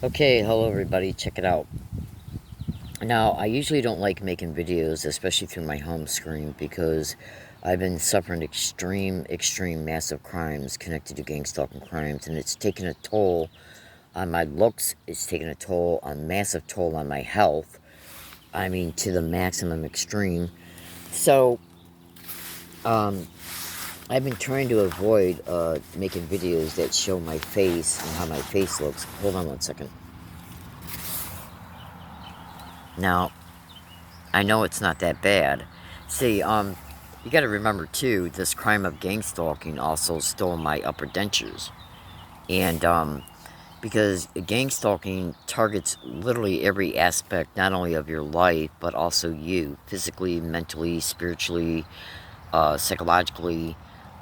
Okay, hello everybody, check it out. Now, I usually don't like making videos, especially through my home screen, because I've been suffering extreme, massive crimes connected to gang stalking crimes, and it's taken a toll on my looks, it's taken a toll, a massive toll on my health. I mean, to the maximum extreme. So, um, I've been trying to avoid making videos that show my face and how my face looks. Hold on one second. Now, I know it's not that bad. See, you gotta remember too, this crime of gang stalking also stole my upper dentures. And, because gang stalking targets literally every aspect, not only of your life, but also you, physically, mentally, spiritually, psychologically,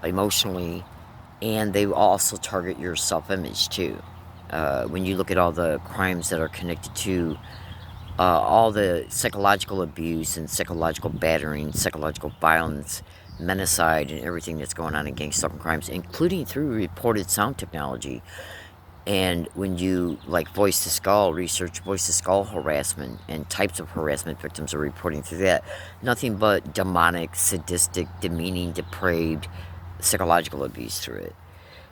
emotionally, and they also target your self-image too. When you look at all the crimes that are connected to all the psychological abuse and psychological battering, psychological violence, menticide, and everything that's going on in gang stalking crimes, including through reported sound technology. And when you, like Voice to Skull, research Voice to Skull harassment and types of harassment victims are reporting through that, nothing but demonic, sadistic, demeaning, depraved psychological abuse through it.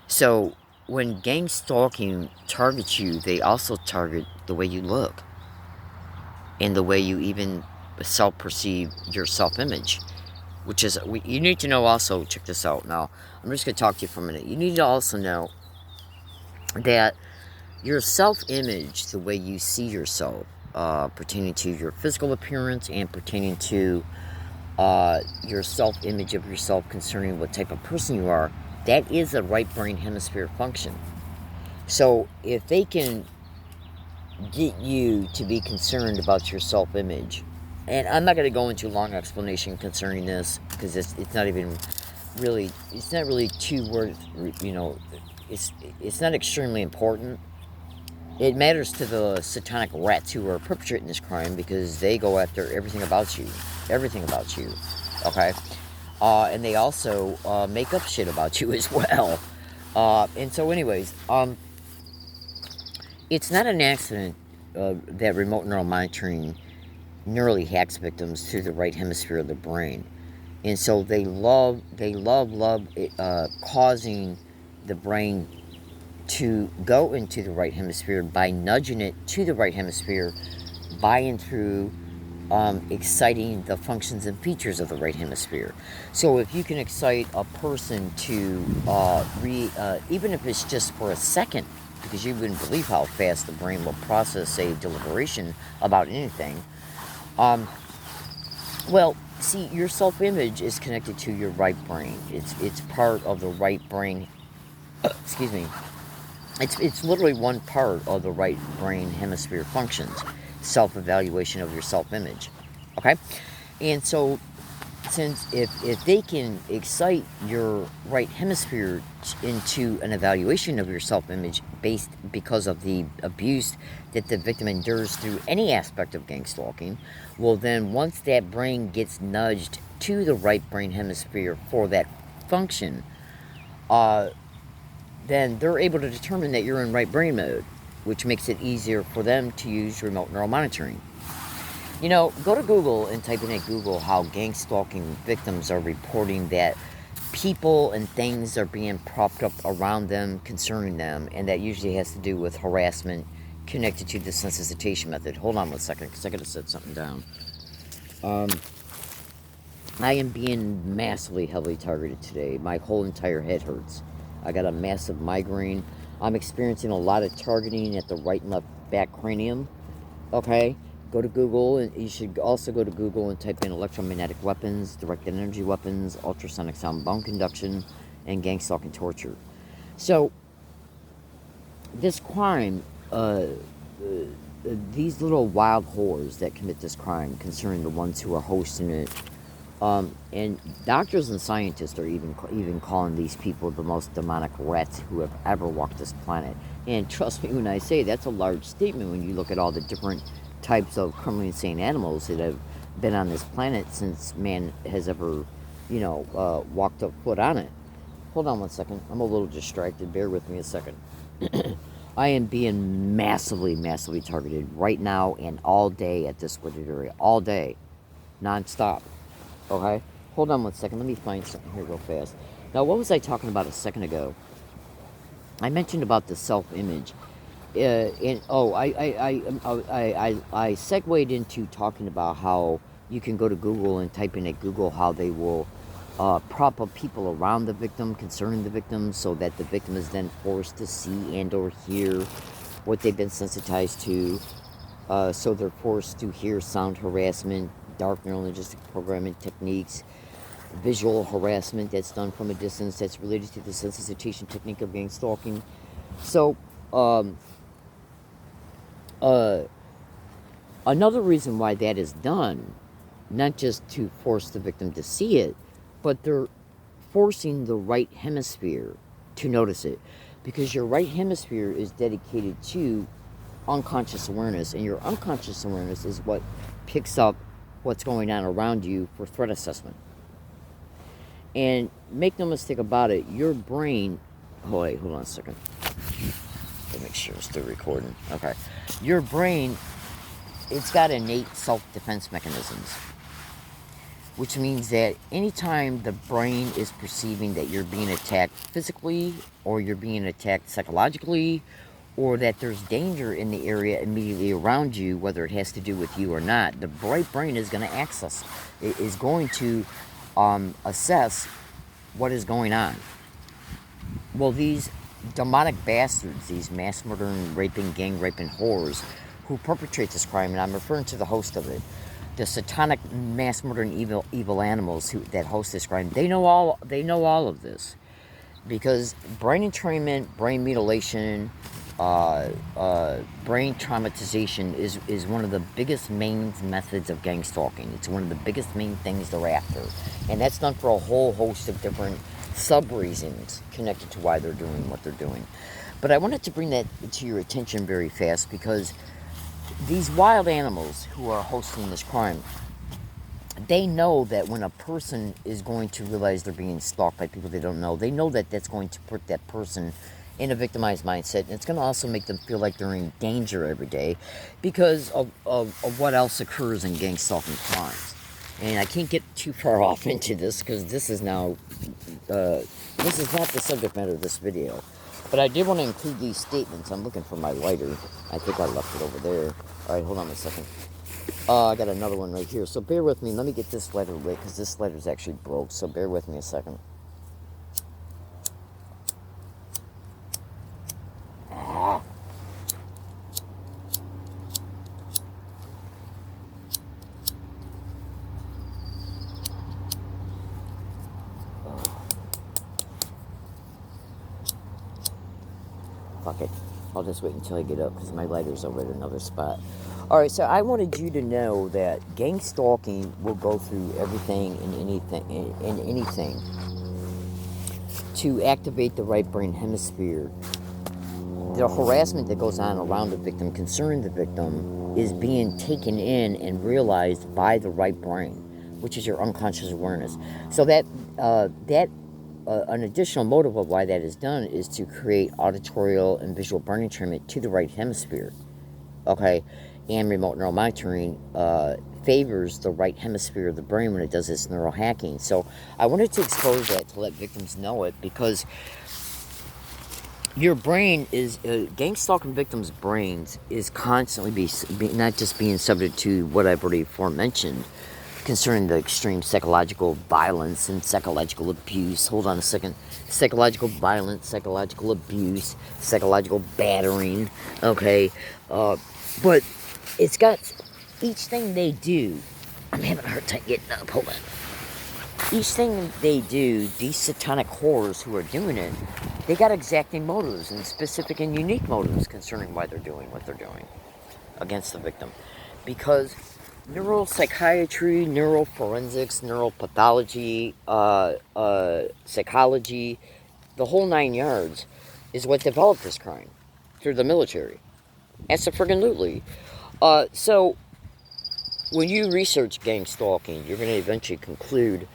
So when gang stalking targets you, they also target the way you look and the way you even self-perceive your self-image, which is, you need to know also, check this out now, I'm just going to talk to you for a minute. You need to also know that your self-image, the way you see yourself, pertaining to your physical appearance and pertaining to your self-image of yourself concerning what type of person you are, that is a right brain hemisphere function. So if they can get you to be concerned about your self-image, and I'm not going to go into a long explanation concerning this because it's not even really, it's not really too worth, you know, it's not extremely important. It matters to the satanic rats who are perpetrating this crime because they go after everything about you, okay? And they also make up shit about you as well. And so, anyways, it's not an accident that remote neural monitoring neurally hacks victims through the right hemisphere of the brain. And so they love causing the brain to go into the right hemisphere by nudging it to the right hemisphere by and through exciting the functions and features of the right hemisphere. So if you can excite a person to even if it's just for a second, because you wouldn't believe how fast the brain will process a deliberation about anything. Well, see, your self-image is connected to your right brain. It's part of the right brain. Excuse me. It's literally one part of the right brain hemisphere functions. Self-evaluation of your self-image. Okay, and so since if they can excite your right hemisphere into an evaluation of your self-image based because of the abuse that the victim endures through any aspect of gang stalking, well then once that brain gets nudged to the right brain hemisphere for that function, then they're able to determine that you're in right brain mode, which makes it easier for them to use remote neural monitoring. You know, go to Google and type in at Google how gang stalking victims are reporting that people and things are being propped up around them concerning them, and that usually has to do with harassment connected to the desensitization method. Hold on one second, because I gotta set something down. I am being massively heavily targeted today. My whole entire head hurts. I got a massive migraine. I'm experiencing a lot of targeting at the right and left back cranium. Okay, go to Google, and you should also go to Google and type in electromagnetic weapons, directed energy weapons, ultrasonic sound bone conduction, and gang stalking torture. So this crime, these little wild whores that commit this crime, concerning the ones who are hosting it, and doctors and scientists are even calling these people the most demonic rats who have ever walked this planet. And trust me when I say that's a large statement when you look at all the different types of criminally insane animals that have been on this planet since man has ever, walked a foot on it. Hold on one second. I'm a little distracted. Bear with me a second. I am being massively, massively targeted right now and all day at this wooded area. All day. Non-stop. Okay? Hold on one second. Let me find something here real fast. Now, what was I talking about a second ago? I mentioned about the self-image. I segued into talking about how you can go to Google and type in at Google how they will prop up people around the victim concerning the victim, so that the victim is then forced to see and or hear what they've been sensitized to. So they're forced to hear sound harassment, dark neurolinguistic programming techniques, visual harassment that's done from a distance that's related to the sensitization technique of gang stalking. So, um, uh, another reason why that is done, not just to force the victim to see it, but they're forcing the right hemisphere to notice it. Because your right hemisphere is dedicated to unconscious awareness, and your unconscious awareness is what picks up what's going on around you for threat assessment. And make no mistake about it, your brain. Oh, wait, hold on a second. Let me make sure it's still recording. Okay. Your brain, it's got innate self-defense mechanisms, which means that anytime the brain is perceiving that you're being attacked physically, or you're being attacked psychologically, or that there's danger in the area immediately around you, whether it has to do with you or not, the right brain is going to access, it is going to assess what is going on. Well, these demonic bastards, these mass murdering, raping, gang raping whores who perpetrate this crime, and I'm referring to the host of it, the satanic mass murdering evil animals that host this crime, they know all of this, because brain entrainment, brain mutilation, brain traumatization is one of the biggest main methods of gang stalking. It's one of the biggest main things they're after, and that's done for a whole host of different sub reasons connected to why they're doing what they're doing. But I wanted to bring that to your attention very fast, because these wild animals who are hosting this crime, they know that when a person is going to realize they're being stalked by people they don't know, they know that that's going to put that person in a victimized mindset, and it's going to also make them feel like they're in danger every day because of what else occurs in gang stalking crimes. And I can't get too far off into this because this is now, this is not the subject matter of this video. But I did want to include these statements. I'm looking for my lighter. I think I left it over there. All right, hold on a second. I got another one right here. So bear with me. Let me get this lighter lit because this lighter's actually broke. So bear with me a second. Fuck it. I'll just wait until I get up because my lighter's over at another spot. Alright, so I wanted you to know that gang stalking will go through everything and anything to activate the right brain hemisphere. The harassment that goes on around the victim, concerning the victim, is being taken in and realized by the right brain, which is your unconscious awareness. So that an additional motive of why that is done is to create auditorial and visual brain entrainment to the right hemisphere. Okay, and remote neural monitoring favors the right hemisphere of the brain when it does its neural hacking. So I wanted to expose that to let victims know it, because your brain is, gang stalking victims' brains is constantly not just being subject to what I've already aforementioned concerning the extreme psychological violence and psychological abuse. Hold on a second. Psychological violence, psychological abuse, psychological battering. Okay. But it's got each thing they do. I'm having a hard time getting up. Hold on. Each thing they do, these satanic horrors who are doing it, they got exacting motives and specific and unique motives concerning why they're doing what they're doing against the victim. Because neuropsychiatry, neuroforensics, neuropathology, psychology, the whole 9 yards is what developed this crime through the military. Absolutely. So when you research gang stalking, you're going to eventually conclude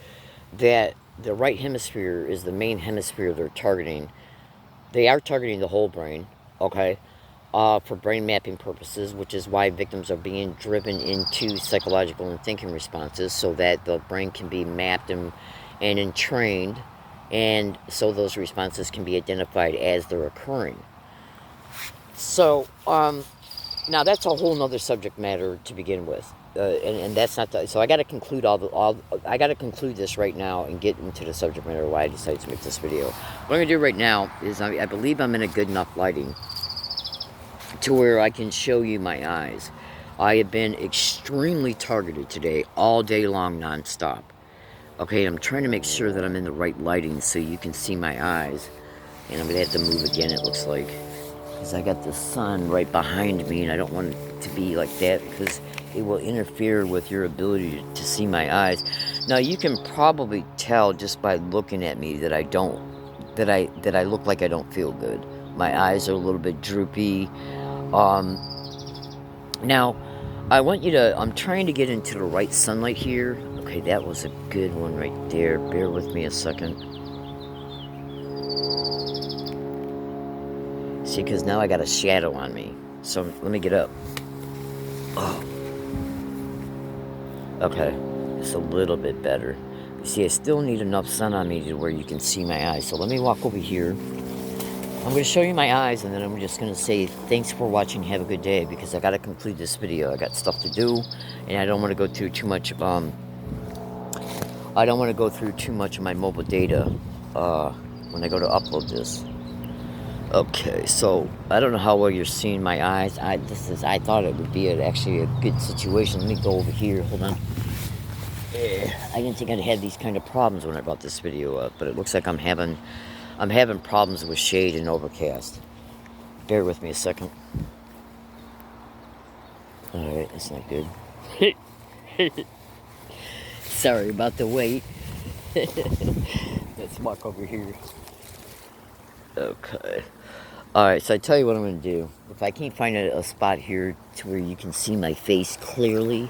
that the right hemisphere is the main hemisphere they're targeting. They are targeting the whole brain, okay? for brain mapping purposes, which is why victims are being driven into psychological and thinking responses so that the brain can be mapped and entrained, and so those responses can be identified as they're occurring. So, now that's a whole nother subject matter to begin with. And that's not the, so I got to conclude I got to conclude this right now and get into the subject matter why I decided to make this video. What I'm going to do right now is I believe I'm in a good enough lighting to where I can show you my eyes. I have been extremely targeted today, all day long, non-stop. Okay, I'm trying to make sure that I'm in the right lighting so you can see my eyes. And I'm going to have to move again, it looks like. Because I got the sun right behind me, and I don't want it to be like that because it will interfere with your ability to see my eyes. Now, you can probably tell just by looking at me that I look like I don't feel good. My eyes are a little bit droopy. Now, I'm trying to get into the right sunlight here. Okay, that was a good one right there. Bear with me a second. See, because now I got a shadow on me. So, let me get up. Oh. Okay, it's a little bit better. You see, I still need enough sun on me to where you can see my eyes. So, let me walk over here. I'm going to show you my eyes, and then I'm just going to say thanks for watching. Have a good day, because I got to conclude this video. I got stuff to do, and I don't want to go through too much of I don't want to go through too much of my mobile data when I go to upload this. Okay, so I don't know how well you're seeing my eyes. I thought it would be actually a good situation. Let me go over here. Hold on. I didn't think I'd have these kind of problems when I brought this video up, but it looks like I'm having problems with shade and overcast. Bear with me a second. Alright, that's not good. Sorry about the wait. Let's walk over here. Okay. Alright, so I tell you what I'm going to do. If I can't find a spot here to where you can see my face clearly,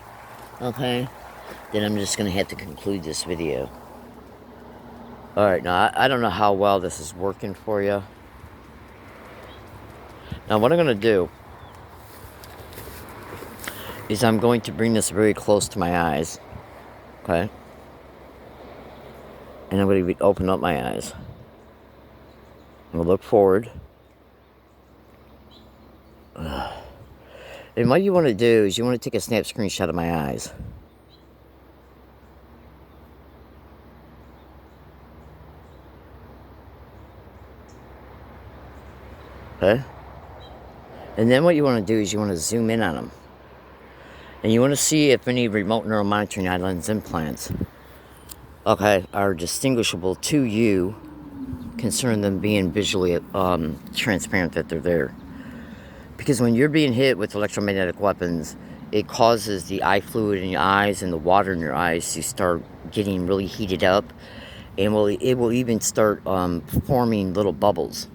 okay, then I'm just going to have to conclude this video. Alright, now I don't know how well this is working for you. Now what I'm going to do is I'm going to bring this very close to my eyes. Okay? And I'm going to open up my eyes. I'm going to look forward. And what you want to do is you want to take a snap screenshot of my eyes. Okay? And then what you want to do is you want to zoom in on them. And you want to see if any remote neural monitoring eye lens implants, okay, are distinguishable to you concerning them being visually transparent that they're there. Because when you're being hit with electromagnetic weapons, it causes the eye fluid in your eyes and the water in your eyes to start getting really heated up. And it will even start forming little bubbles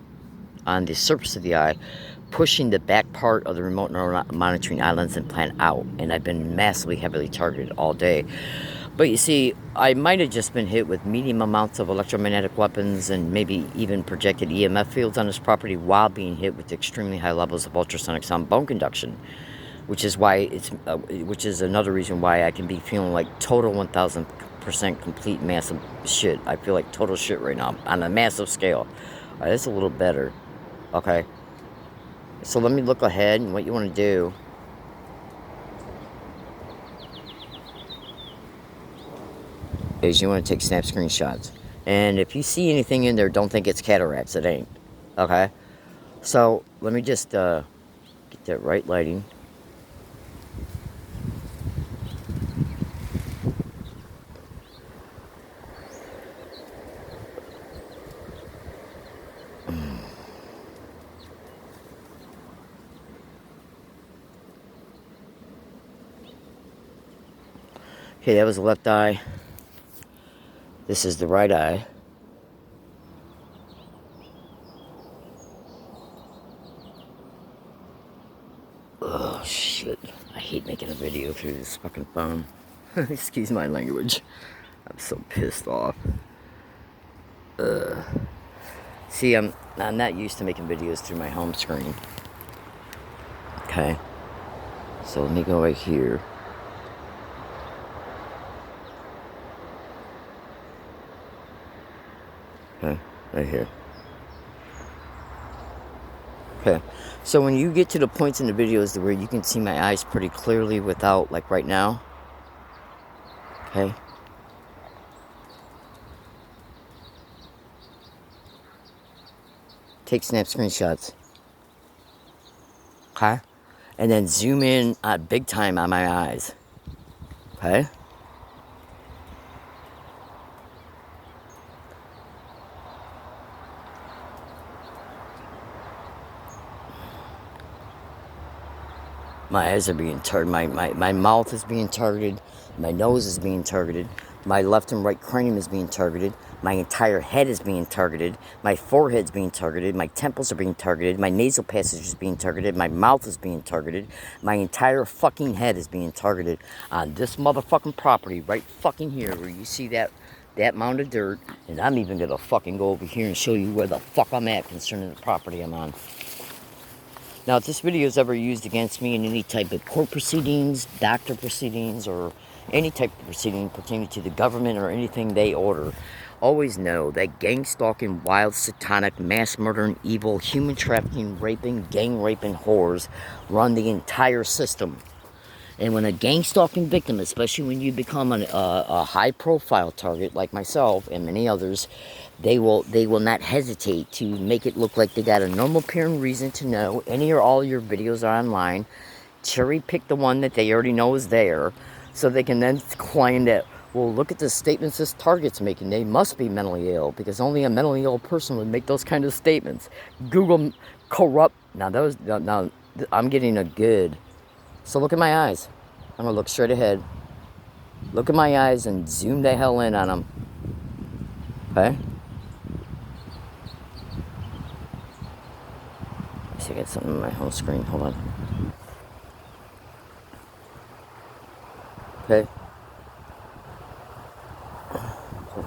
on the surface of the eye, pushing the back part of the remote neural monitoring eye lens implant out. And I've been massively heavily targeted all day. But you see, I might have just been hit with medium amounts of electromagnetic weapons and maybe even projected EMF fields on this property while being hit with extremely high levels of ultrasonic sound bone conduction, which is why which is another reason why I can be feeling like total 1000% complete massive shit. I feel like total shit right now on a massive scale. All right, that's a little better. Okay. So let me look ahead, and what you want to do is you want to take snap screenshots. And if you see anything in there, don't think it's cataracts. It ain't. Okay? So let me just get that right lighting. Okay, that was the left eye. This is the right eye. Oh, shit. I hate making a video through this fucking phone. Excuse my language. I'm so pissed off. See, I'm not used to making videos through my home screen. Okay. So let me go right here. Okay, right here. Okay, so when you get to the points in the videos where you can see my eyes pretty clearly without, like right now, okay, take snap screenshots, okay, and then zoom in big time on my eyes, okay. My eyes are being targeted. My mouth is being targeted. My nose is being targeted. My left and right cranium is being targeted. My entire head is being targeted. My forehead's being targeted. My temples are being targeted. My nasal passage is being targeted. My mouth is being targeted. My entire fucking head is being targeted on this motherfucking property right fucking here where you see that mound of dirt. And I'm even gonna fucking go over here and show you where the fuck I'm at concerning the property I'm on. Now, if this video is ever used against me in any type of court proceedings, doctor proceedings, or any type of proceeding pertaining to the government or anything they order, always know that gang stalking, wild, satanic, mass murdering, evil, human trafficking, raping, gang raping whores run the entire system. And when a gang stalking victim, especially when you become a high profile target like myself and many others, they will not hesitate to make it look like they got a normal appearing reason to know any or all your videos are online, cherry pick the one that they already know is there, so they can then claim that, well, look at the statements this target's making. They must be mentally ill, because only a mentally ill person would make those kind of statements. Google corrupt. Now I'm getting a good. So look at my eyes. I'm gonna look straight ahead. Look at my eyes and zoom the hell in on them. Okay? Let's see, I got something on my home screen. Hold on. Okay? Hold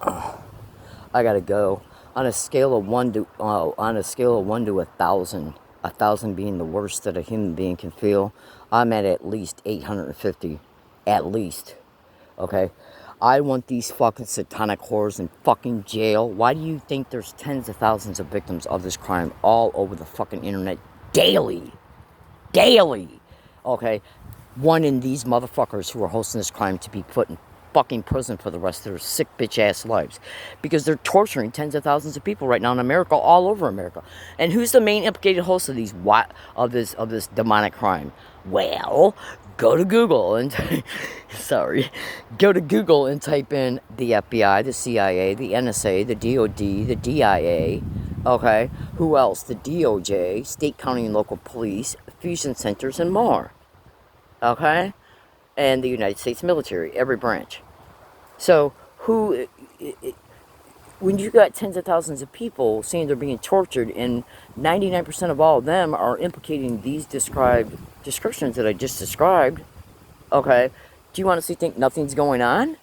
on. I gotta go. On a scale of 1 to 1,000, 1,000 being the worst that a human being can feel, I'm at least 850, at least. Okay, I want these fucking satanic whores in fucking jail. Why do you think there's tens of thousands of victims of this crime all over the fucking internet daily? Daily. Okay, wanting these motherfuckers who are hosting this crime to be put in fucking prison for the rest of their sick bitch ass lives, because they're torturing tens of thousands of people right now in America, all over America. And who's the main implicated host of this demonic crime? Well, go to Google and go to Google and type in the FBI, the CIA, the NSA, the DOD, the DIA. Okay, who else? The DOJ, state, county, and local police, fusion centers, and more. Okay, and the United States military, every branch. So, when you got tens of thousands of people saying they're being tortured, and 99% of all of them are implicating these descriptions that I just described, okay, do you honestly think nothing's going on?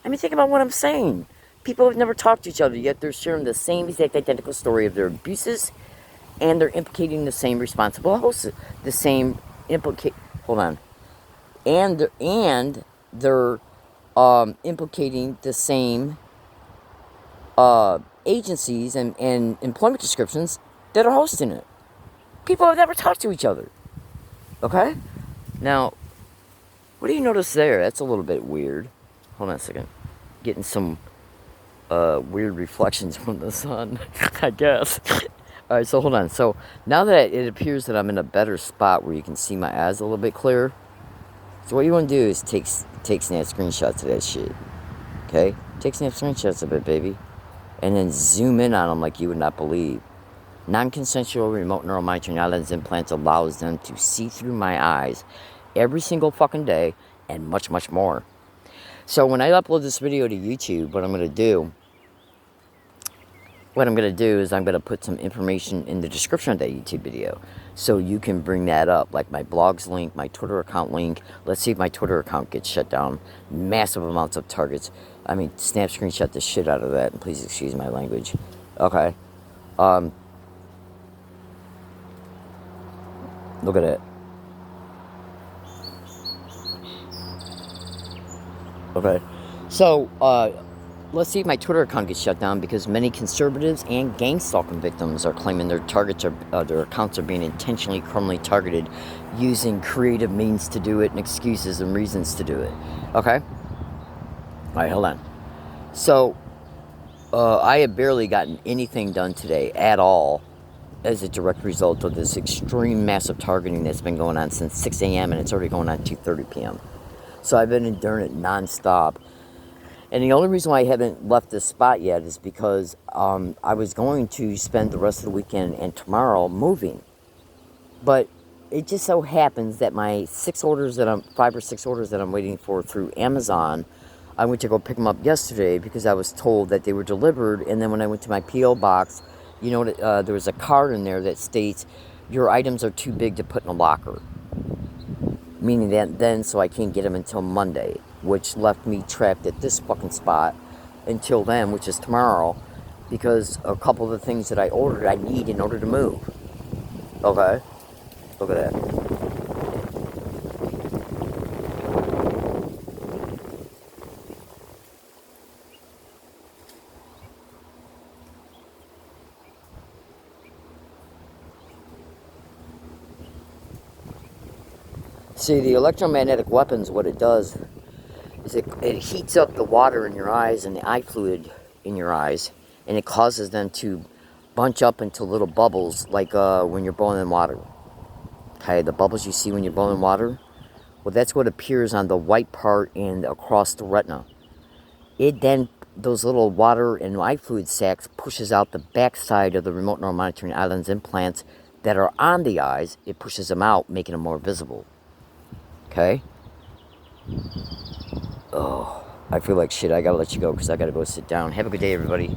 I mean, think about what I'm saying. People have never talked to each other, yet they're sharing the same exact identical story of their abuses, and they're implicating the same responsible hosts, the same hold on, and they're implicating the same agencies and employment descriptions that are hosting it. People have never talked to each other. Okay? Now, what do you notice there? That's a little bit weird. Hold on a second. Getting some weird reflections from the sun, I guess. Alright, so hold on. So, now that it appears that I'm in a better spot where you can see my eyes a little bit clearer, so what you want to do is take snap screenshots of that shit. Okay? Take snap screenshots of it, baby. And then zoom in on them like you would not believe. Non-consensual remote neuromonitoring lens implants allows them to see through my eyes every single fucking day, and much, much more. So when I upload this video to YouTube, what I'm going to do what I'm going to do is I'm going to put some information in the description of that YouTube video. So you can bring that up, like my blogs link, my Twitter account link. Let's see if my Twitter account gets shut down. Massive amounts of targets. I mean, snap screenshot the shit out of that. And please excuse my language. Okay. Look at it. Okay. So, let's see if my Twitter account gets shut down, because many conservatives and gang stalking victims are claiming their their accounts are being intentionally criminally targeted, using creative means to do it and excuses and reasons to do it. Okay? Alright, hold on. So, I have barely gotten anything done today at all as a direct result of this extreme massive targeting that's been going on since 6 a.m. and it's already going on 2:30 p.m. So I've been enduring it nonstop. And the only reason why I haven't left this spot yet is because I was going to spend the rest of the weekend and tomorrow moving. But it just so happens that my 5 or 6 orders that I'm waiting for through Amazon, I went to go pick them up yesterday because I was told that they were delivered. And then when I went to my P.O. box, you know, there was a card in there that states, your items are too big to put in a locker. Meaning that then, so I can't get them until Monday, which left me trapped at this fucking spot until then, which is tomorrow, because a couple of the things that I ordered I need in order to move. Okay? Look at that. See, the electromagnetic weapons, what it does is it heats up the water in your eyes and the eye fluid in your eyes, and it causes them to bunch up into little bubbles, like when you're boiling water. Okay, the bubbles you see when you're boiling water, well, that's what appears on the white part and across the retina. It then, those little water and eye fluid sacs pushes out the backside of the remote neural monitoring eye lens implants that are on the eyes. It pushes them out, making them more visible. Okay? Oh, I feel like shit. I gotta let you go because I gotta go sit down. Have a good day, everybody.